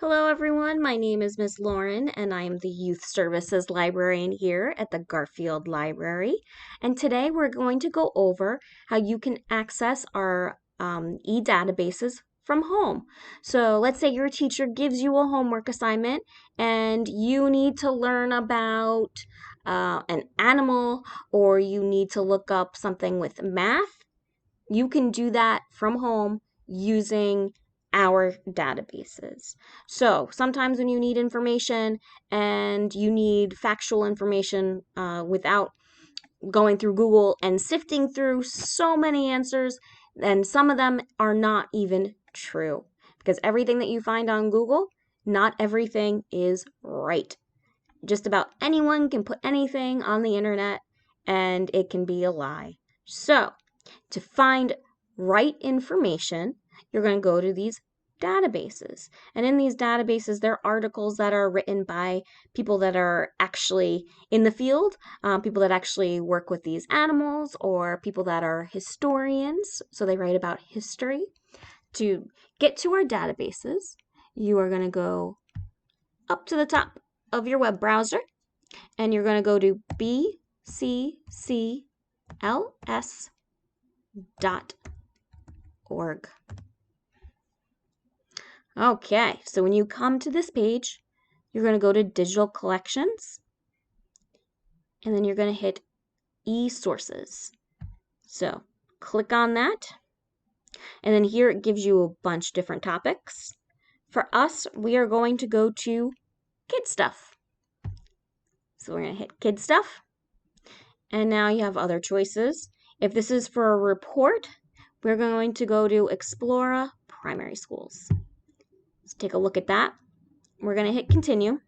Hello, everyone. My name is Miss Lauren, and I am the Youth Services Librarian here at the Garfield Library. And today we're going to go over how you can access our e-databases from home. So let's say your teacher gives you a homework assignment and you need to learn about an animal, or you need to look up something with math. You can do that from home using our databases. So sometimes when you need information and you need factual information without going through Google and sifting through so many answers, and some of them are not even true. Because everything that you find on Google, not everything is right. Just about anyone can put anything on the internet and it can be a lie. So, to find right information, you're going to go to these databases. And in these databases, there are articles that are written by people that are actually in the field, people that actually work with these animals, or people that are historians, so they write about history. To get to our databases, you are going to go up to the top of your web browser, and you're going to go to bccls.org. Okay, so when you come to this page, you're going to go to Digital Collections, and then you're going to hit e-sources. So click on that, and then here it gives you a bunch of different topics. For us, we are going to go to Kid Stuff. So we're going to hit Kid Stuff, and now you have other choices. If this is for a report, we're going to go to Explora Primary Schools. Let's take a look at that. We're going to hit continue.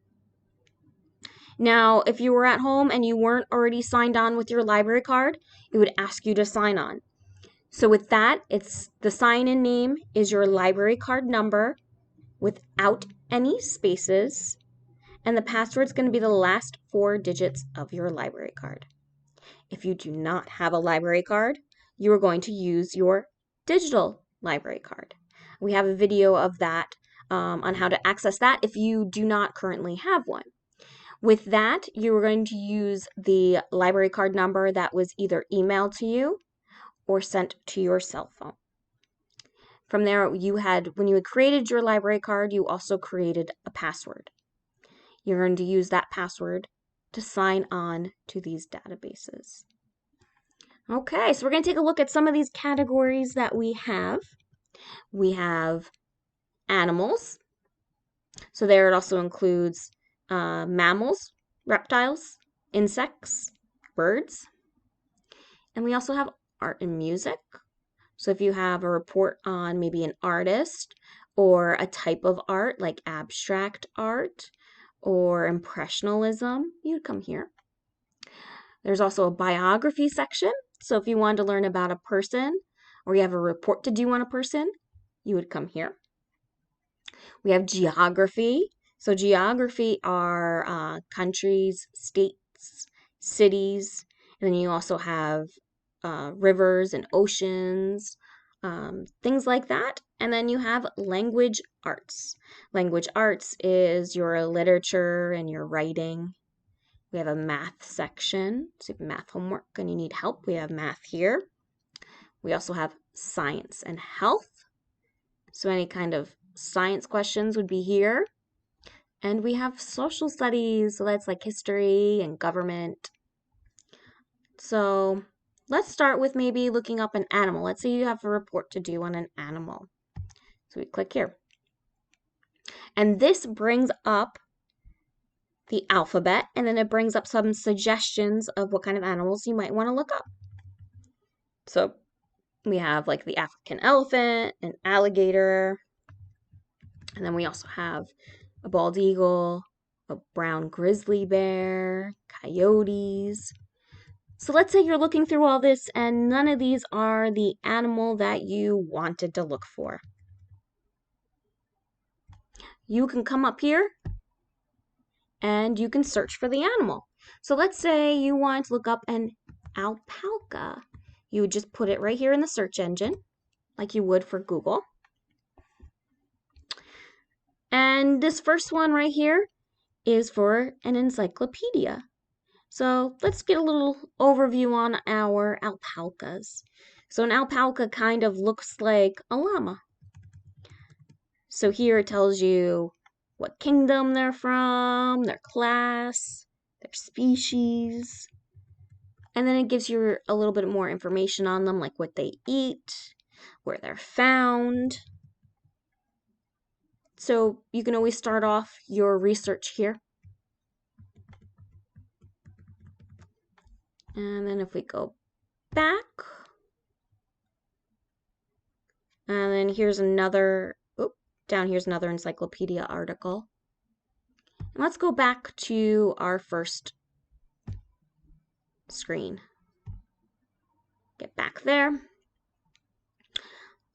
Now, if you were at home and you weren't already signed on with your library card, it would ask you to sign on. So with that, it's the sign-in name is your library card number without any spaces, and the password is going to be the last 4 digits of your library card. If you do not have a library card, you are going to use your digital library card. We have a video of that on how to access that if you do not currently have one. With that, you are going to use the library card number that was either emailed to you or sent to your cell phone. From there, when you had created your library card, you also created a password. You're going to use that password to sign on to these databases. Okay, so we're going to take a look at some of these categories that we have. We have animals. So there it also includes mammals, reptiles, insects, birds. And we also have art and music. So if you have a report on maybe an artist or a type of art like abstract art or impressionism, you'd come here. There's also a biography section. So if you wanted to learn about a person or you have a report to do on a person, you would come here. We have geography. So geography are countries, states, cities, and then you also have rivers and oceans, things like that. And then you have language arts. Language arts is your literature and your writing. We have a math section, so you have math homework and you need help. We have math here. We also have science and health. So any kind of science questions would be here. And we have social studies, so that's like history and government. So let's start with maybe looking up an animal. Let's say you have a report to do on an animal. So we click here. And this brings up the alphabet, and then it brings up some suggestions of what kind of animals you might want to look up. So we have like the African elephant, an alligator, and then we also have a bald eagle, a brown grizzly bear, coyotes. So let's say you're looking through all this and none of these are the animal that you wanted to look for. You can come up here and you can search for the animal. So let's say you want to look up an alpaca. You would just put it right here in the search engine like you would for Google. And And this first one right here is for an encyclopedia. So let's get a little overview on our alpacas. So an alpaca kind of looks like a llama. So here it tells you what kingdom they're from, their class, their species, and then it gives you a little bit more information on them, like what they eat, where they're found. So you can always start off your research here. And then if we go back, and then here's another, down here's another encyclopedia article. And let's go back to our first screen. Get back there.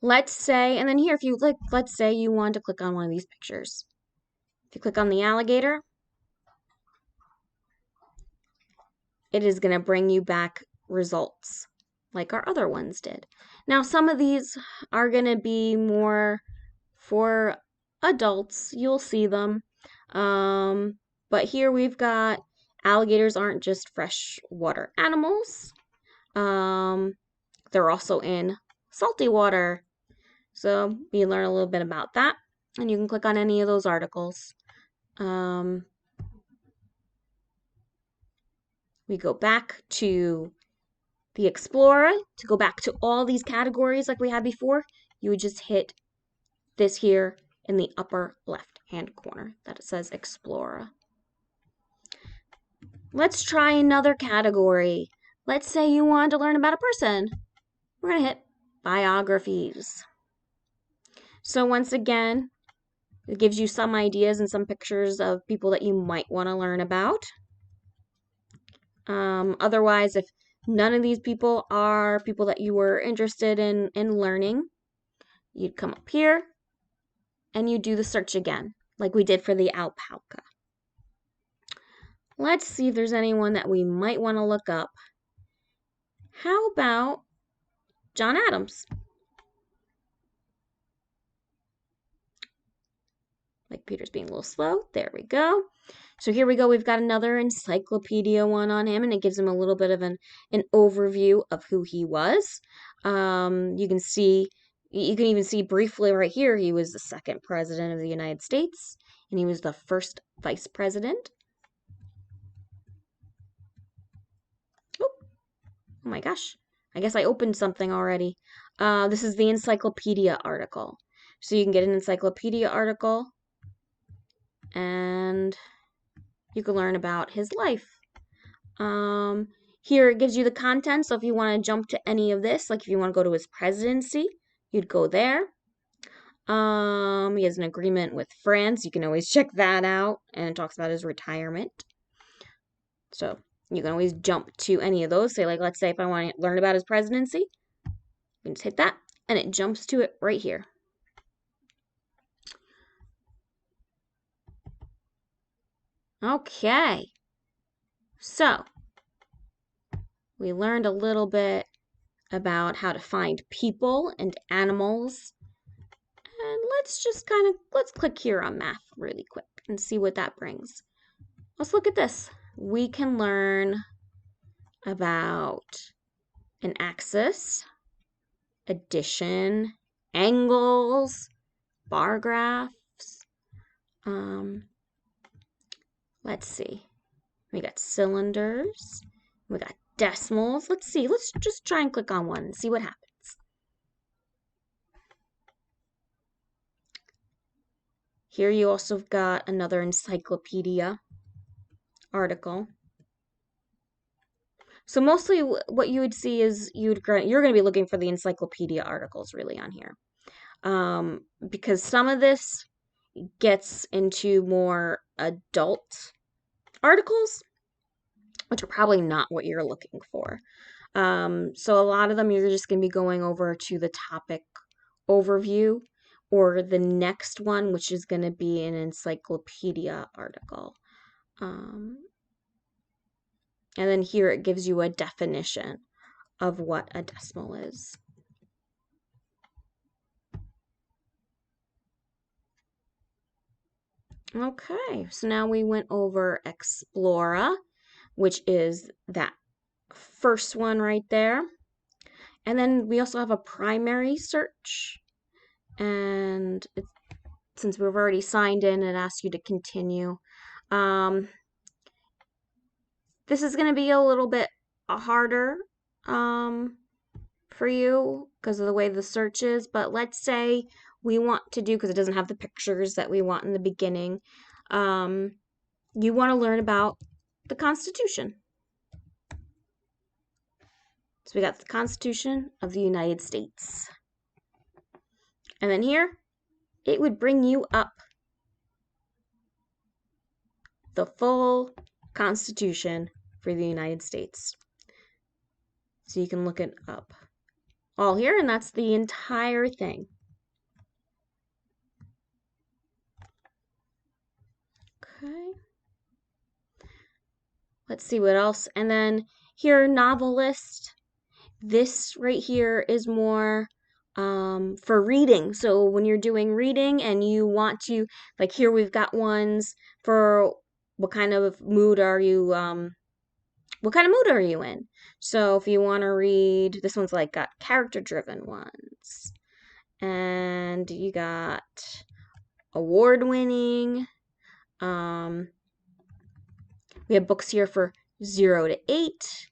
Let's say, and then here, if you like, let's say you want to click on one of these pictures. If you click on the alligator, it is going to bring you back results like our other ones did. Now, some of these are going to be more for adults. You'll see them. But here we've got alligators aren't just freshwater animals. They're also in salty water. So you learn a little bit about that, and you can click on any of those articles. We go back to the Explorer. To go back to all these categories like we had before, you would just hit this here in the upper left-hand corner that it says Explorer. Let's try another category. Let's say you want to learn about a person. We're going to hit biographies. So once again, it gives you some ideas and some pictures of people that you might want to learn about. Otherwise, if none of these people are people that you were interested in learning, you'd come up here and you do the search again, like we did for the alpaca. Let's see if there's anyone that we might want to look up. How about John Adams? Like Peter's being a little slow. There we go. So here we go. We've got another encyclopedia one on him, and it gives him a little bit of an overview of who he was. You can even see briefly right here, he was the second president of the United States, and he was the first vice president. Oh my gosh. I guess I opened something already. This is the encyclopedia article. So you can get an encyclopedia article, and you can learn about his life. Here it gives you the content, so if you want to jump to any of this, like if you want to go to his presidency, you'd go there. He has an agreement with France. You can always check that out, and it talks about his retirement. So you can always jump to any of those. Say, like, let's say if I want to learn about his presidency, you can just hit that, and it jumps to it right here. Okay, so we learned a little bit about how to find people and animals. And let's click here on math really quick and see what that brings. Let's look at this. We can learn about an axis, addition, angles, bar graphs. Let's see. We got cylinders. We got decimals. Let's see. Let's just try and click on one and see what happens. Here you also got another encyclopedia article. So mostly what you would see is you're going to be looking for the encyclopedia articles really on here. Because some of this gets into more adult articles, which are probably not what you're looking for. So a lot of them you're just going to be going over to the topic overview or the next one, which is going to be an encyclopedia article. And then here it gives you a definition of what a decimal is. Okay, so now we went over Explora, which is that first one right there. And then we also have a primary search. And since we've already signed in, it asks you to continue. This is going to be a little bit harder for you because of the way the search is, but let's say we want to do, because it doesn't have the pictures that we want in the beginning, you want to learn about the Constitution. So we got the Constitution of the United States. And then here, it would bring you up the full Constitution for the United States. So you can look it up all here, and that's the entire thing. Okay. Let's see what else. And then here, novelist. This right here is more for reading. So when you're doing reading and you want to, like here we've got ones for what kind of mood are you, what kind of mood are you in? So if you want to read, this one's like got character-driven ones. And you got award-winning. We have books here for 0 to 8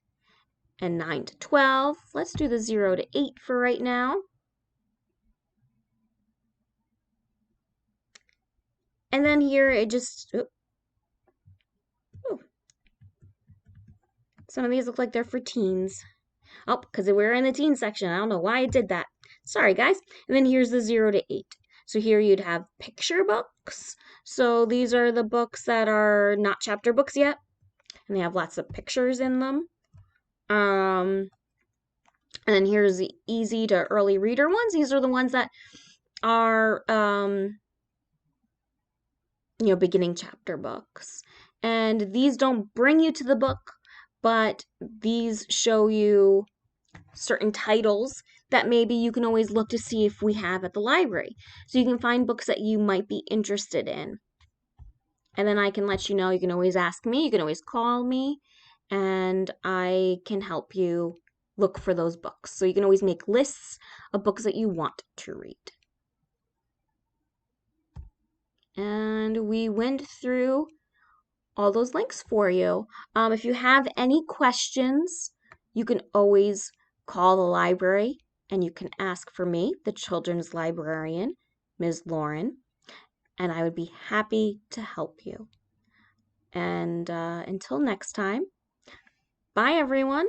and 9 to 12. Let's do the 0 to 8 for right now. And then here it just, some of these look like they're for teens. Oh, because we're in the teen section. I don't know why it did that. Sorry, guys. And then here's the 0 to 8. So here you'd have picture books. So these are the books that are not chapter books yet. And they have lots of pictures in them. And then here's the easy to early reader ones. These are the ones that are, beginning chapter books. And these don't bring you to the book, but these show you certain titles that maybe you can always look to see if we have at the library. So you can find books that you might be interested in. And then I can let you know. You can always ask me, you can always call me, and I can help you look for those books. So you can always make lists of books that you want to read. And we went through all those links for you. If you have any questions, you can always call the library and you can ask for me, the children's librarian, Ms. Lauren, and I would be happy to help you. And until next time, bye everyone.